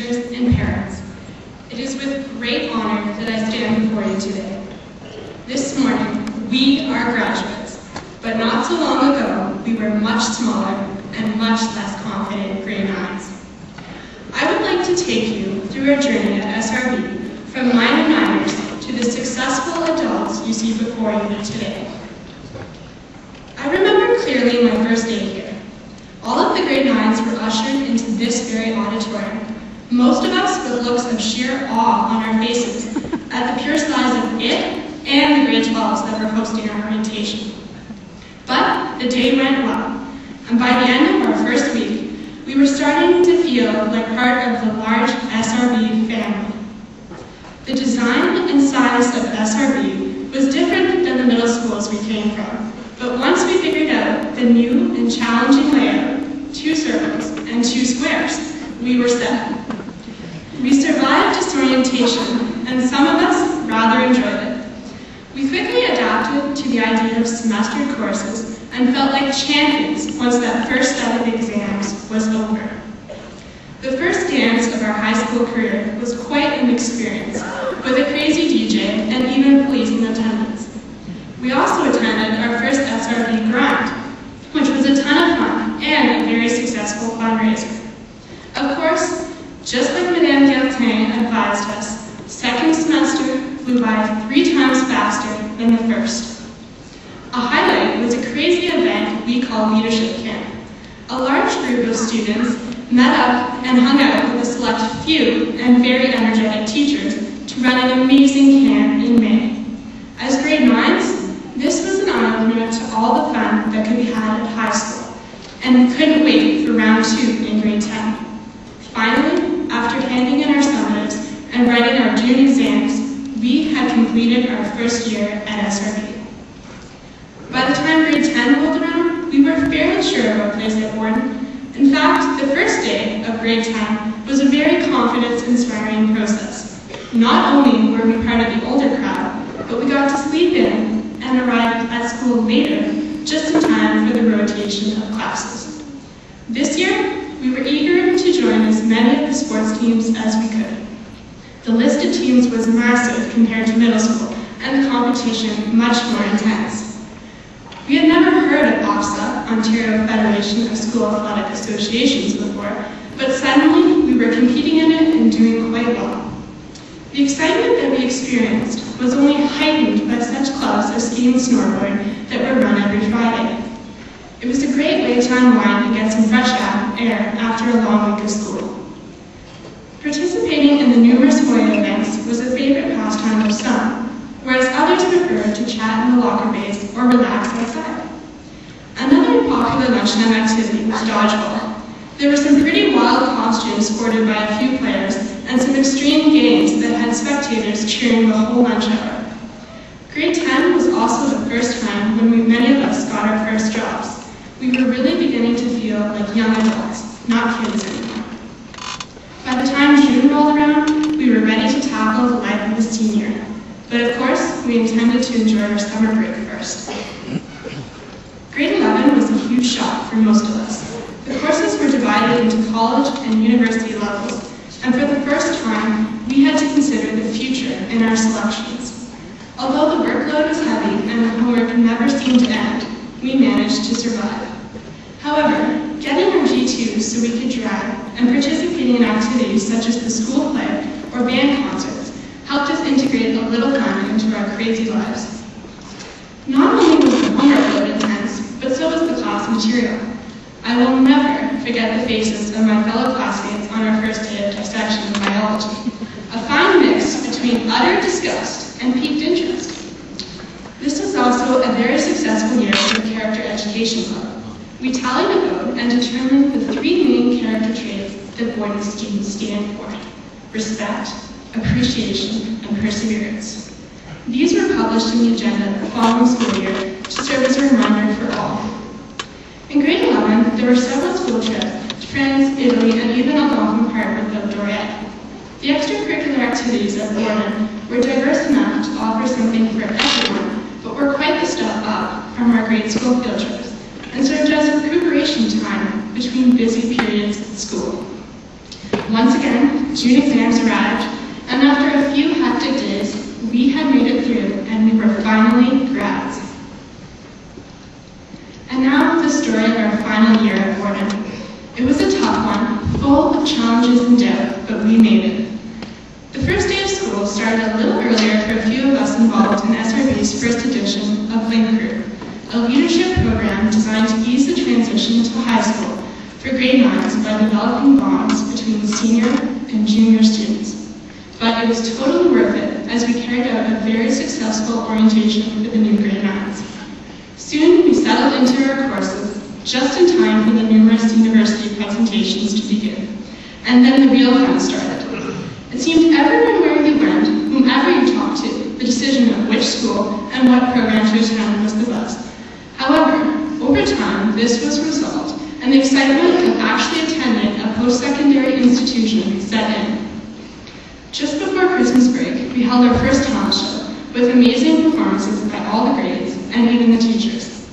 teachers, and parents. It is with great honor that I stand before you today. This morning, we are graduates, but not so long ago, we were much smaller and much less confident grade 9s. I would like to take you through our journey at SRB from minor niners to the successful adults you see before you today. I remember clearly my first day here. All of the grade 9s were ushered into this very auditorium, most of us with looks of sheer awe on our faces at the pure size of it and the grade 12s that were hosting our orientation. But the day went well, and by the end of our first week, we were starting to feel like part of the large SRB family. The design and size of SRB was different than the middle schools we came from, but once we figured out the new and challenging layout, 2 circles and 2 squares, we were set. We survived disorientation, and some of us rather enjoyed it. We quickly adapted to the idea of semester courses and felt like champions once that first set of exams was over. The first dance of our high school career was quite an experience, with a crazy DJ and even police in attendance. We also attended our first SRB grind, which was a ton of fun and a very successful fundraiser. Of course, just like Madame Galtin advised us, second semester flew by 3 times faster than the first. A highlight was a crazy event we call Leadership Camp. A large group of students met up and hung out with a select few and very energetic teachers to run an amazing camp in May. As grade 9s, this was an eye-opener to all the fun that could be had at high school, and we couldn't wait for round 2 in grade 10. Finally, after handing in our summatives and writing our June exams, we had completed our first year at SRB. By the time grade 10 rolled around, we were fairly sure of our place at Borden. In fact, the first day of grade 10 was a very confidence-inspiring process. Not only were we part of the older crowd, but we got to sleep in and arrived at school later, just in time for the rotation of classes. This year, we were eager to join as many of the sports teams as we could. The list of teams was massive compared to middle school, and the competition much more intense. We had never heard of OFSA, Ontario Federation of School Athletic Associations, before, but suddenly we were competing in it and doing quite well. The excitement that we experienced was only heightened by such clubs as ski and snowboard that were run every Friday. It was a great way to unwind and get some fresh air after a long week of school. Participating in the numerous Hoya events was a favorite pastime of some, whereas others preferred to chat in the locker bays or relax outside. Another popular lunchtime activity was dodgeball. There were some pretty wild costumes sported by a few players and some extreme games that had spectators cheering the whole lunch hour. Grade 10 was also the first time when many of us got our first jobs. We were really beginning to feel like young adults, not kids anymore. By the time June rolled around, we were ready to tackle the life of a senior. But of course, we intended to enjoy our summer break first. Grade 11 was a huge shock for most of us. The courses were divided into college and university levels, and for the first time, we had to consider the future in our selections. Although the workload was heavy and the homework never seemed to end, we managed to survive. However, getting our G2s so we could drive and participating in activities such as the school play or band concerts helped us integrate a little fun into our crazy lives. Not only was the homework load intense, but so was the class material. I will never forget the faces of my fellow classmates on our first day of dissection in biology, a fine mix between utter disgust and piqued interest. This was also a very successful year for the Character Education Club. We tallied a vote and determined the 3 main character traits that Borden students stand for: respect, appreciation, and perseverance. These were published in the agenda the following school year to serve as a reminder for all. In grade 11, there were several school trips to France, Italy, and even a golfing part with Dorette. The extracurricular activities at Borden were diverse enough to offer something for everyone, but were quite the step up from our grade school field trips, and served as recuperation time between busy periods at school. Once again, June exams arrived, and after a few hectic days, we had made it through and we were finally grads. And now the story of our final year at Borden. It was a tough one, full of challenges and doubt, but we made it. The first day of school started a little earlier for a few of us involved in SRB's first edition of Link Group, a leadership program designed to ease the transition to high school for grade 9s by developing bonds between senior and junior students. But it was totally worth it as we carried out a very successful orientation for the new grade 9s. Soon we settled into our courses just in time for the numerous university presentations to begin. And then the real fun started. It seemed everywhere where you went, whomever you talked to, the decision of which school and what program to attend was the best. However, over time, this was resolved, and the excitement of actually attending a post-secondary institution set in. Just before Christmas break, we held our first talent show, with amazing performances by all the grades, and even the teachers.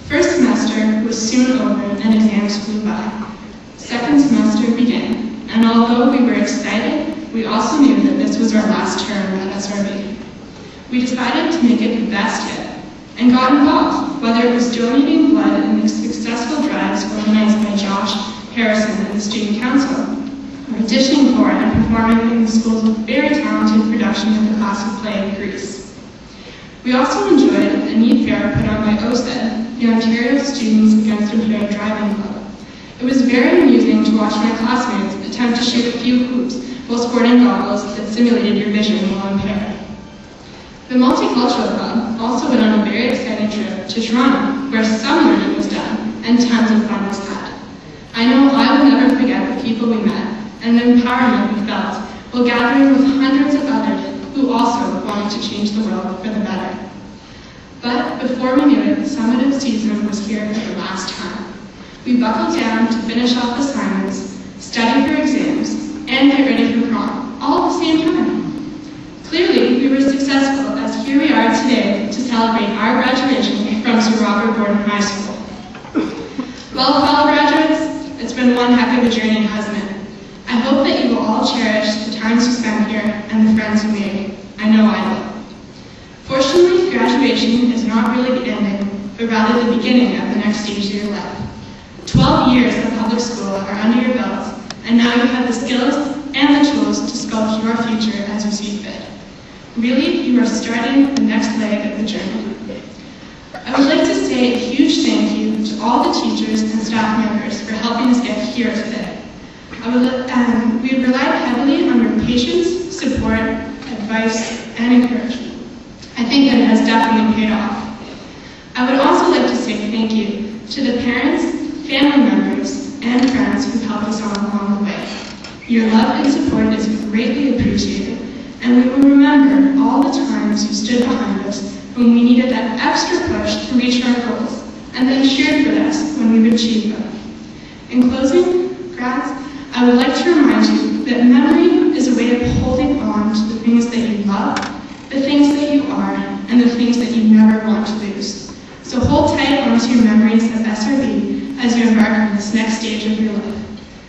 First semester was soon over, and exams flew by. Second semester began, and although we were excited, we also knew that this was our last term at SRB. We decided to make it the best yet, and got involved, whether it was donating blood in the successful drives organized by Josh Harrison and the Student Council, or auditioning for and performing in the school's very talented production of the classic play Grease. We also enjoyed a neat fair put on by OSED, the Ontario Students Against Impaired Driving Club. It was very amusing to watch my classmates attempt to shoot a few hoops while sporting goggles that simulated your vision while impaired. The Multicultural Club also went on a very exciting trip to Toronto, where some learning was done and tons of fun was had. I know I will never forget the people we met and the empowerment we felt while gathering with hundreds of others who also wanted to change the world for the better. But before we knew it, the summative season was here for the last time. We buckled down to finish off assignments, study for exams, and get ready for prom, all at the same time. Clearly, we were successful, as here we are today to celebrate our graduation from Sir Robert Borden High School. Well, fellow graduates, it's been one heck of a journey, hasn't it? I hope that you will all cherish the times you spent here and the friends you made. I know I will. Fortunately, graduation is not really the ending, but rather the beginning of the next stage of your life. 12 years of public school are under your belt, and now you have the skills and the tools to sculpt your future as you see fit. Really, you are starting the next leg of the journey. I would like to say a huge thank you to all the teachers and staff members for helping us get here today. We relied heavily on your patience, support, advice, and encouragement. I think that it has definitely paid off. I would also like to say thank you to the parents, family members, and friends who helped us on along the way. Your love and support is greatly appreciated, and we will remember all the times you stood behind us when we needed that extra push to reach our goals, and then cheered for us when we would achieve them. In closing, grads, I would like to remind you that memory is a way of holding on to the things that you love, the things that you are, and the things that you never want to lose. So hold tight onto your memories of SRB as you embark on this next stage of your life.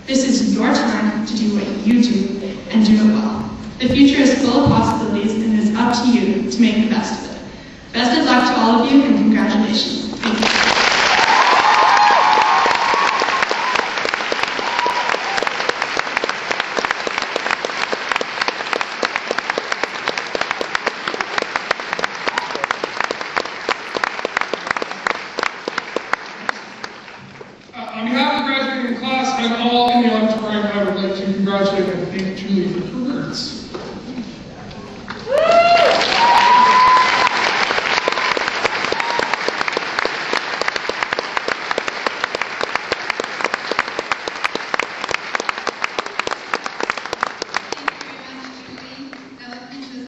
This is your time to do what you do, and do it well. The future is full of possibilities, and it is up to you to make the best of it. Best of luck to all of you, and congratulations. Thank you. On behalf of the graduating class and all in the auditorium, I would like to congratulate and thank Julie for her words.